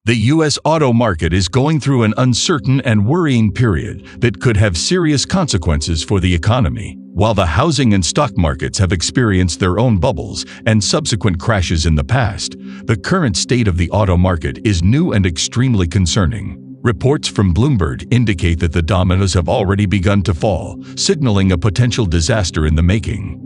The U.S. auto market is going through an uncertain and worrying period that could have serious consequences for the economy. While the housing and stock markets have experienced their own bubbles and subsequent crashes in the past, the current state of the auto market is new and extremely concerning. Reports from Bloomberg indicate that the dominoes have already begun to fall, signaling a potential disaster in the making.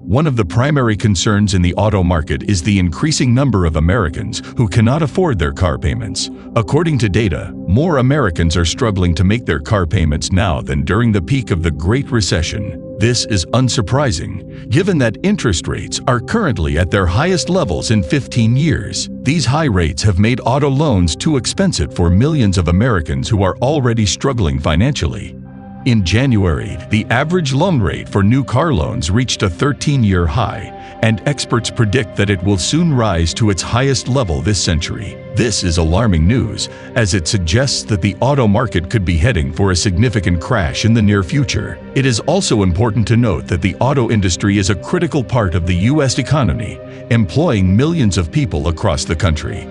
One of the primary concerns in the auto market is the increasing number of Americans who cannot afford their car payments. According to data, more Americans are struggling to make their car payments now than during the peak of the Great Recession. This is unsurprising, given that interest rates are currently at their highest levels in 15 years. These high rates have made auto loans too expensive for millions of Americans who are already struggling financially. In January, the average loan rate for new car loans reached a 13-year high, and experts predict that it will soon rise to its highest level this century. This is alarming news, as it suggests that the auto market could be heading for a significant crash in the near future. It is also important to note that the auto industry is a critical part of the U.S. economy, employing millions of people across the country.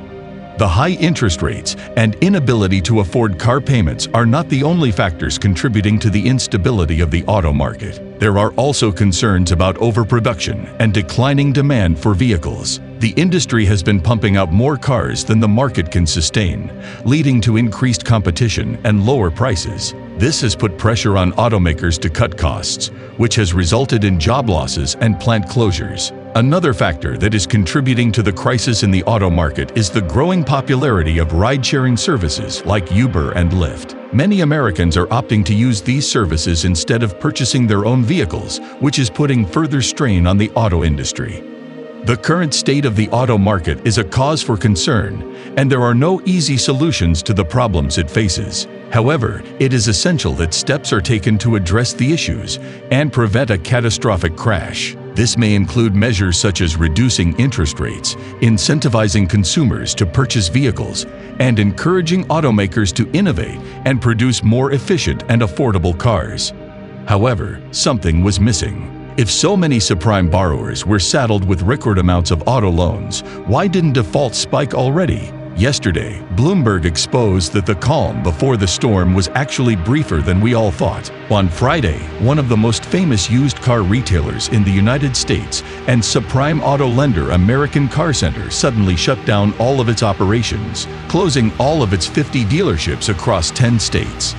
The high interest rates and inability to afford car payments are not the only factors contributing to the instability of the auto market. There are also concerns about overproduction and declining demand for vehicles. The industry has been pumping out more cars than the market can sustain, leading to increased competition and lower prices. This has put pressure on automakers to cut costs, which has resulted in job losses and plant closures. Another factor that is contributing to the crisis in the auto market is the growing popularity of ride-sharing services like Uber and Lyft. Many Americans are opting to use these services instead of purchasing their own vehicles, which is putting further strain on the auto industry. The current state of the auto market is a cause for concern, and there are no easy solutions to the problems it faces. However, it is essential that steps are taken to address the issues and prevent a catastrophic crash. This may include measures such as reducing interest rates, incentivizing consumers to purchase vehicles, and encouraging automakers to innovate and produce more efficient and affordable cars. However, something was missing. If so many subprime borrowers were saddled with record amounts of auto loans, why didn't defaults spike already? Yesterday, Bloomberg exposed that the calm before the storm was actually briefer than we all thought. On Friday, one of the most famous used car retailers in the United States and subprime auto lender American Car Center suddenly shut down all of its operations, closing all of its 50 dealerships across 10 states.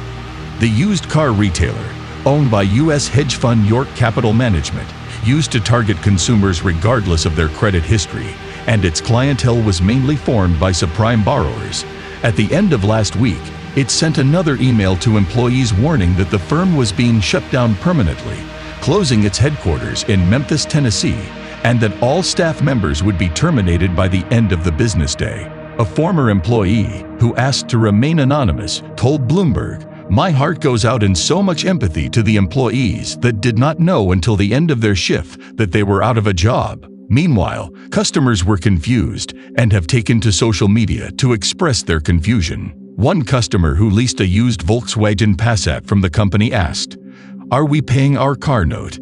The used car retailer, owned by U.S. hedge fund York Capital Management, used to target consumers regardless of their credit history, and its clientele was mainly formed by subprime borrowers. At the end of last week, it sent another email to employees warning that the firm was being shut down permanently, closing its headquarters in Memphis, Tennessee, and that all staff members would be terminated by the end of the business day. A former employee, who asked to remain anonymous, told Bloomberg, "My heart goes out in so much empathy to the employees that did not know until the end of their shift that they were out of a job." Meanwhile, customers were confused and have taken to social media to express their confusion. One customer who leased a used Volkswagen Passat from the company asked, "Are we paying our car note?"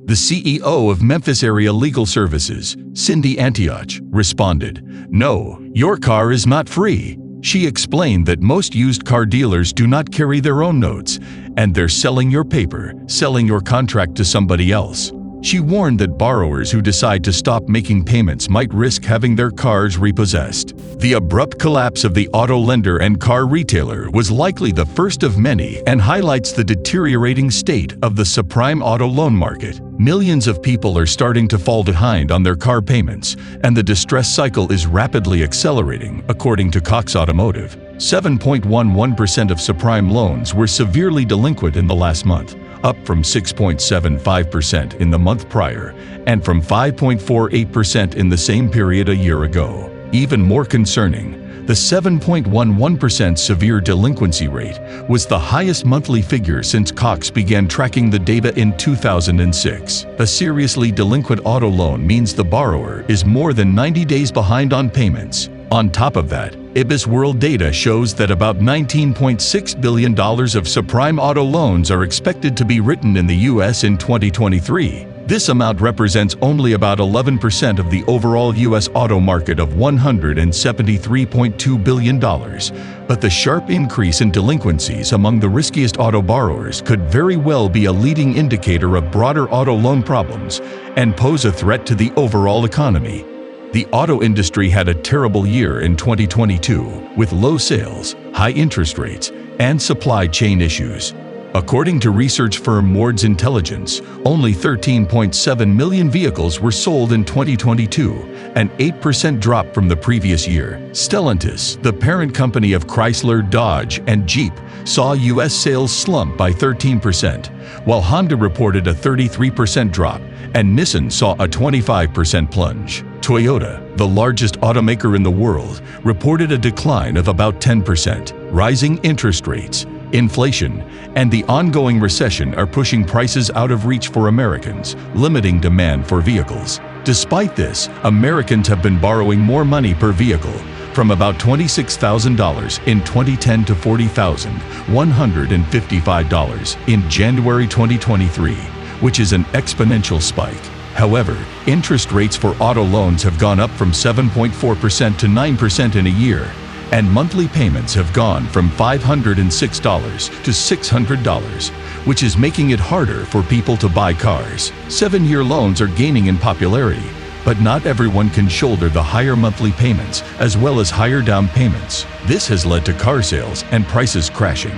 The CEO of Memphis Area Legal Services, Cindy Antioch, responded, "No, your car is not free." She explained that most used car dealers do not carry their own notes, and they're selling your paper, selling your contract to somebody else. She warned that borrowers who decide to stop making payments might risk having their cars repossessed. The abrupt collapse of the auto lender and car retailer was likely the first of many and highlights the deteriorating state of the subprime auto loan market. Millions of people are starting to fall behind on their car payments, and the distress cycle is rapidly accelerating, according to Cox Automotive. 7.11% of subprime loans were severely delinquent in the last month, up from 6.75% in the month prior, and from 5.48% in the same period a year ago. Even more concerning, the 7.11% severe delinquency rate was the highest monthly figure since Cox began tracking the data in 2006. A seriously delinquent auto loan means the borrower is more than 90 days behind on payments. On top of that, IBIS World data shows that about $19.6 billion of subprime auto loans are expected to be written in the U.S. in 2023. This amount represents only about 11% of the overall U.S. auto market of $173.2 billion. But the sharp increase in delinquencies among the riskiest auto borrowers could very well be a leading indicator of broader auto loan problems and pose a threat to the overall economy. The auto industry had a terrible year in 2022, with low sales, high interest rates, and supply chain issues. According to research firm Ward's Intelligence, only 13.7 million vehicles were sold in 2022, an 8% drop from the previous year. Stellantis, the parent company of Chrysler, Dodge, and Jeep, saw U.S. sales slump by 13%, while Honda reported a 33% drop, and Nissan saw a 25% plunge. Toyota, the largest automaker in the world, reported a decline of about 10%. Rising interest rates, inflation, and the ongoing recession are pushing prices out of reach for Americans, limiting demand for vehicles. Despite this, Americans have been borrowing more money per vehicle, from about $26,000 in 2010 to $40,155 in January 2023, which is an exponential spike. However, interest rates for auto loans have gone up from 7.4% to 9% in a year, and monthly payments have gone from $506 to $600, which is making it harder for people to buy cars. 7-year loans are gaining in popularity, but not everyone can shoulder the higher monthly payments as well as higher down payments. This has led to car sales and prices crashing.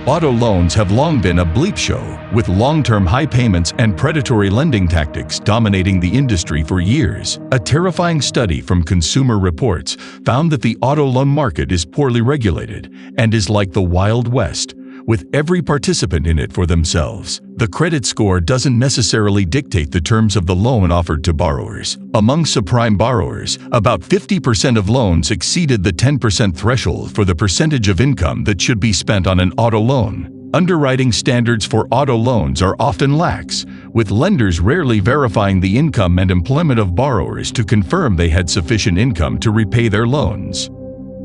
Auto loans have long been a bleep show, with long-term high payments and predatory lending tactics dominating the industry for years. A terrifying study from Consumer Reports found that the auto loan market is poorly regulated and is like the Wild West, with every participant in it for themselves. The credit score doesn't necessarily dictate the terms of the loan offered to borrowers. Among subprime borrowers, about 50% of loans exceeded the 10% threshold for the percentage of income that should be spent on an auto loan. Underwriting standards for auto loans are often lax, with lenders rarely verifying the income and employment of borrowers to confirm they had sufficient income to repay their loans.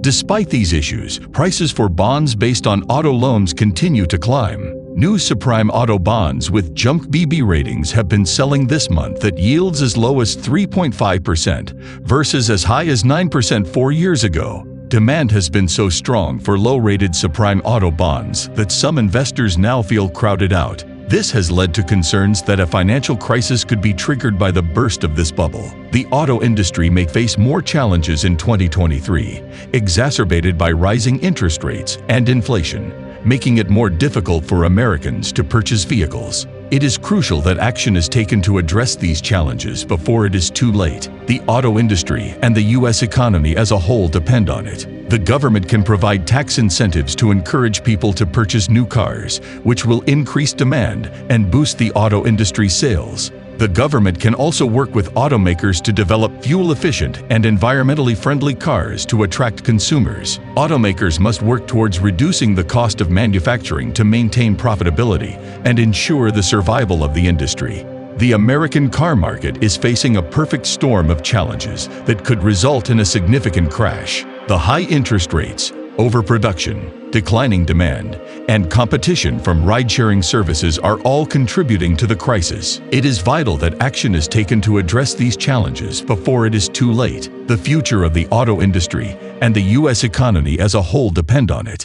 Despite these issues, prices for bonds based on auto loans continue to climb. New subprime auto bonds with junk BB ratings have been selling this month at yields as low as 3.5% versus as high as 9% 4 years ago. Demand has been so strong for low-rated subprime auto bonds that some investors now feel crowded out. This has led to concerns that a financial crisis could be triggered by the burst of this bubble. The auto industry may face more challenges in 2023, exacerbated by rising interest rates and inflation, making it more difficult for Americans to purchase vehicles. It is crucial that action is taken to address these challenges before it is too late. The auto industry and the U.S. economy as a whole depend on it. The government can provide tax incentives to encourage people to purchase new cars, which will increase demand and boost the auto industry's sales. The government can also work with automakers to develop fuel-efficient and environmentally friendly cars to attract consumers. Automakers must work towards reducing the cost of manufacturing to maintain profitability and ensure the survival of the industry. The American car market is facing a perfect storm of challenges that could result in a significant crash. The high interest rates, overproduction, declining demand, and competition from ride-sharing services are all contributing to the crisis. It is vital that action is taken to address these challenges before it is too late. The future of the auto industry and the U.S. economy as a whole depend on it.